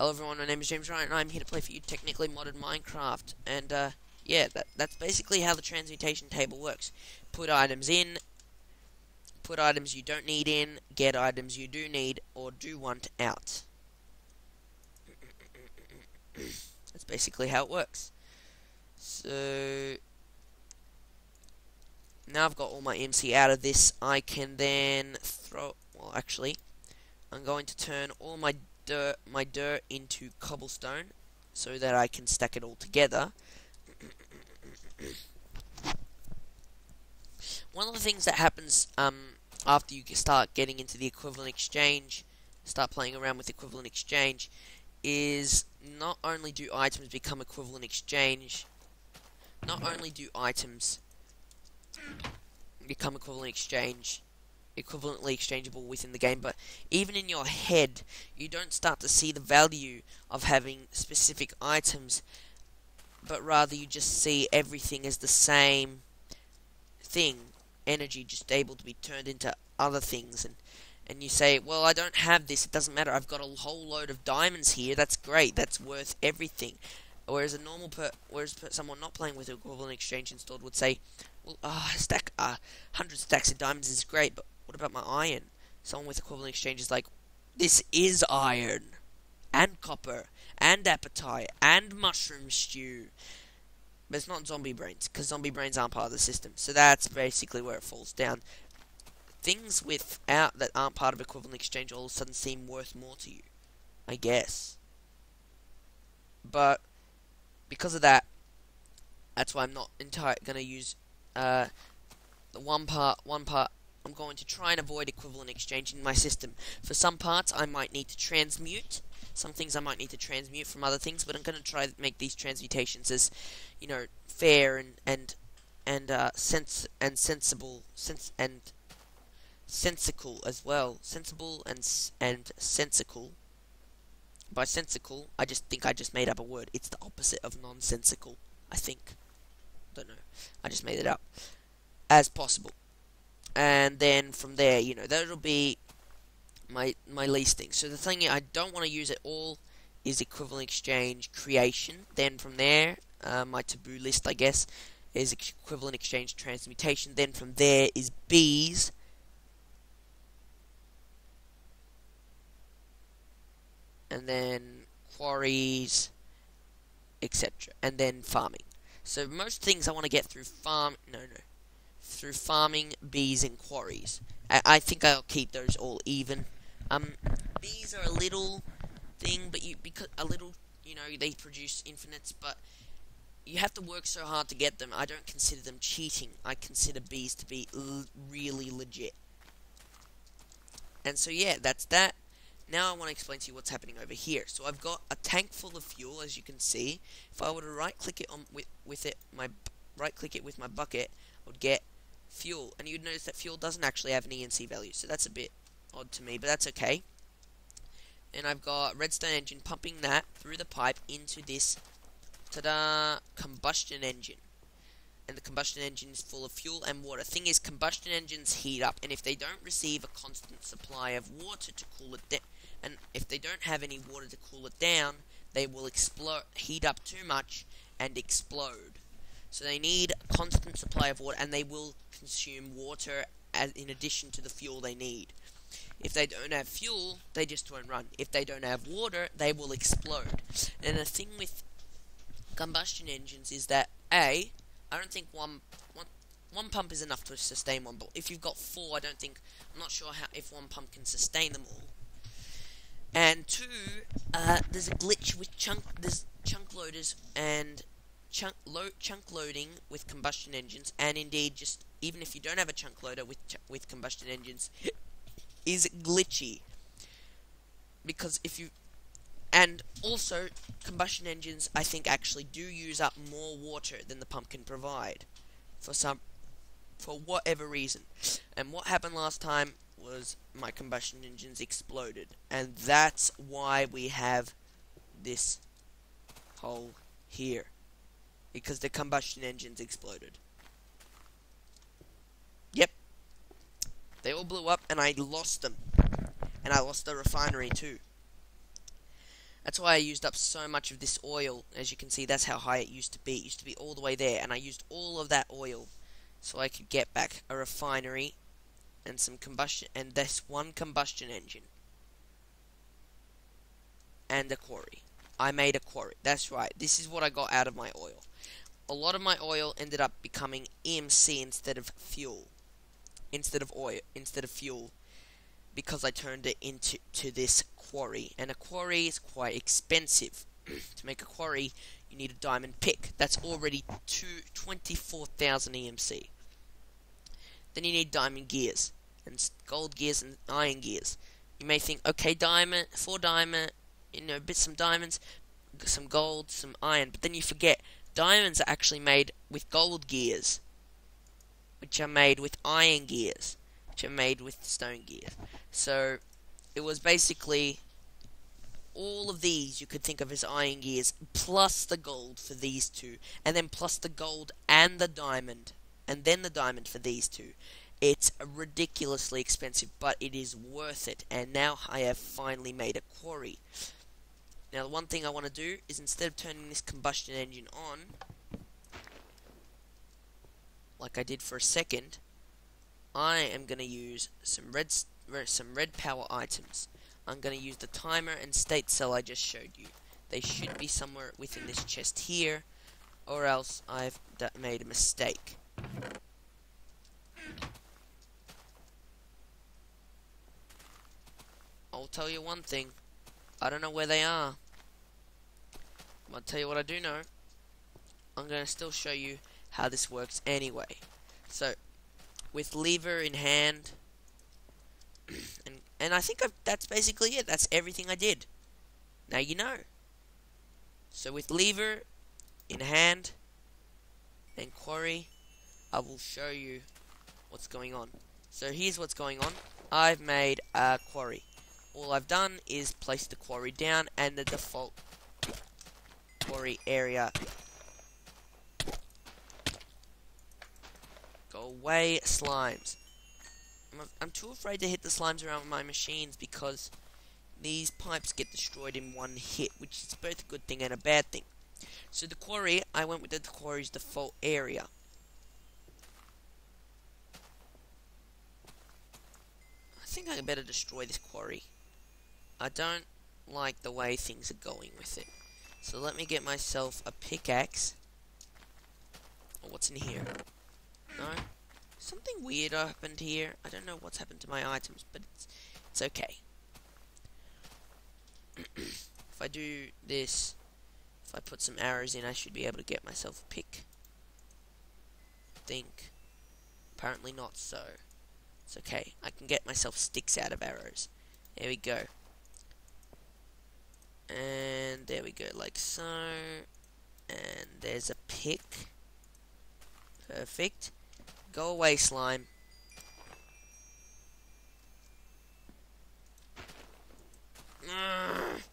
Hello everyone, my name is James Ryan and I'm here to play for you technically modded Minecraft. And yeah, that's basically how the transmutation table works. Put items in, put items you don't need in, get items you do need or do want out. That's basically how it works. So now I've got all my MC out of this, I can then throw, well actually, I'm going to turn all my dirt into cobblestone so that I can stack it all together. One of the things that happens after you start getting into the equivalent exchange, start playing around with equivalent exchange, is not only do items become equivalent exchange, not only do items become equivalently exchangeable within the game, but even in your head, you don't start to see the value of having specific items, but rather you just see everything as the same thing, energy just able to be turned into other things, and you say, well, I don't have this, it doesn't matter, I've got a whole load of diamonds here, that's great, that's worth everything. Whereas someone not playing with equivalent exchange installed would say, well, 100 stacks of diamonds is great, but what about my iron? Someone with equivalent exchange is like, this is iron, and copper, and apatite, and mushroom stew. But it's not zombie brains, because zombie brains aren't part of the system. So that's basically where it falls down. Things that aren't part of equivalent exchange all of a sudden seem worth more to you, I guess. But because of that, that's why I'm not going to use the one part. I'm going to try and avoid equivalent exchange in my system. For some parts, I might need to transmute. Some things I might need to transmute from other things, but I'm going to try to make these transmutations as, fair and sensible and sensical as well. Sensible and sensical. By sensical, I just made up a word. It's the opposite of nonsensical, I think. Don't know. I just made it up. As possible. And then from there, that'll be my least thing. So the thing I don't want to use at all is equivalent exchange creation. Then from there, my taboo list, I guess, is equivalent exchange transmutation. Then from there is bees. And then quarries, etc. And then farming. So most things I want to get through through farming, bees, and quarries. I think I'll keep those all even. Bees are a little thing, but they produce infinites, but you have to work so hard to get them. I don't consider them cheating. I consider bees to be really legit. And so yeah, that's that. Now I want to explain to you what's happening over here. So I've got a tank full of fuel, as you can see. If I were to right-click it with my bucket, I would get fuel, and you'd notice that fuel doesn't actually have an ENC value, so that's a bit odd to me, but that's okay. And I've got redstone engine pumping that through the pipe into this combustion engine. And the combustion engine is full of fuel and water. Thing is, combustion engines heat up, and if they don't receive a constant supply of water to cool it down, and if they don't have any water to cool it down, they will heat up too much and explode. So they need a constant supply of water, and they will consume water in addition to the fuel they need. If they don't have fuel, they just won't run. If they don't have water, they will explode. And the thing with combustion engines is that, I don't think one pump is enough to sustain one, but if you've got four, I'm not sure if one pump can sustain them all. And two, there's a glitch with chunk loaders and chunk loading with combustion engines, and indeed, just even if you don't have a chunk loader with combustion engines, is glitchy. Because and also combustion engines, I think, actually do use up more water than the pump can provide for whatever reason. And what happened last time was my combustion engines exploded, and that's why we have this hole here, because the combustion engines exploded. Yep, they all blew up, and I lost them, and I lost the refinery too. That's why I used up so much of this oil. As you can see, that's how high it used to be. It used to be all the way there, and I used all of that oil so I could get back a refinery and some combustion, and this one combustion engine and a quarry. I made a quarry. That's right. This is what I got out of my oil. A lot of my oil ended up becoming EMC instead of fuel. Instead of oil, instead of fuel, because I turned it into this quarry, and a quarry is quite expensive. To make a quarry, you need a diamond pick. That's already 24,000 EMC. Then you need diamond gears, and gold gears, and iron gears. You may think, okay, diamond, 4 diamond, some diamonds, some gold, some iron, but then you forget, diamonds are actually made with gold gears, which are made with iron gears, which are made with stone gears. So, it was basically all of these you could think of as iron gears, plus the gold for these two, and then plus the gold and the diamond, and then the diamond for these two. It's ridiculously expensive, but it is worth it, and now I have finally made a quarry. Now, the one thing I want to do is, instead of turning this combustion engine on, like I did for a second, I am going to use some red power items. I'm going to use the timer and state cell I just showed you. They should be somewhere within this chest here, or else I've made a mistake. I'll tell you one thing. I don't know where they are. I'll tell you what I do know. I'm going to still show you how this works anyway. So, with lever in hand, and I think that's basically it. That's everything I did. Now you know. So with lever in hand and quarry, I will show you what's going on. So here's what's going on. I've made a quarry. All I've done is place the quarry down and the default quarry area. Go away, slimes. I'm too afraid to hit the slimes around my machines because these pipes get destroyed in one hit, which is both a good thing and a bad thing. So the quarry, I went with the quarry's default area. I think I better destroy this quarry. I don't like the way things are going with it. So let me get myself a pickaxe. Oh, what's in here? No? Something weird happened here. I don't know what's happened to my items, but it's okay. If I do this, if I put some arrows in, I should be able to get myself a pick. I think. Apparently not so. It's okay. I can get myself sticks out of arrows. There we go. And there we go, like so. And there's a pick. Perfect. Go away, slime.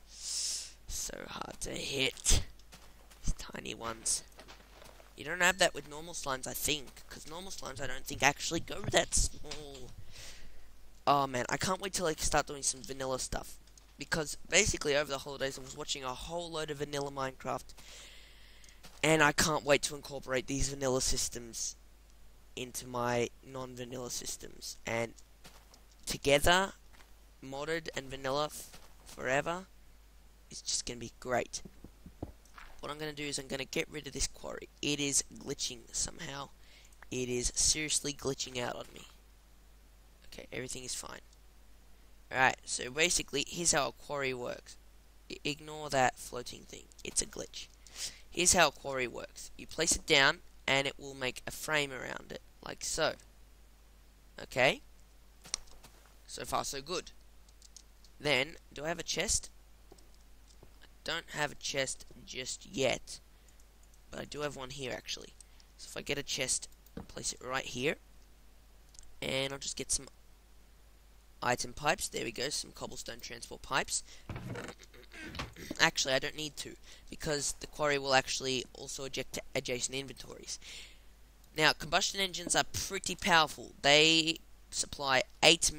So hard to hit. These tiny ones. You don't have that with normal slimes, I think. Because normal slimes, I don't think, actually go that small. Oh, man. I can't wait till I start doing some vanilla stuff. Because, basically, over the holidays, I was watching a whole load of vanilla Minecraft. And I can't wait to incorporate these vanilla systems into my non-vanilla systems, and together, modded and vanilla forever, is just going to be great. What I'm going to do is I'm going to get rid of this quarry. It is glitching somehow. It is seriously glitching out on me. Okay, everything is fine. Alright, so basically, here's how a quarry works. Ignore that floating thing. It's a glitch. Here's how a quarry works. You place it down, and it will make a frame around it, like so. Okay? So far, so good. Then, do I have a chest? I don't have a chest just yet, but I do have one here, actually. So if I get a chest, I'll place it right here, and I'll just get some item pipes. There we go, some cobblestone transport pipes. Actually, I don't need to, because the quarry will actually also eject to adjacent inventories. Now, combustion engines are pretty powerful. They supply 8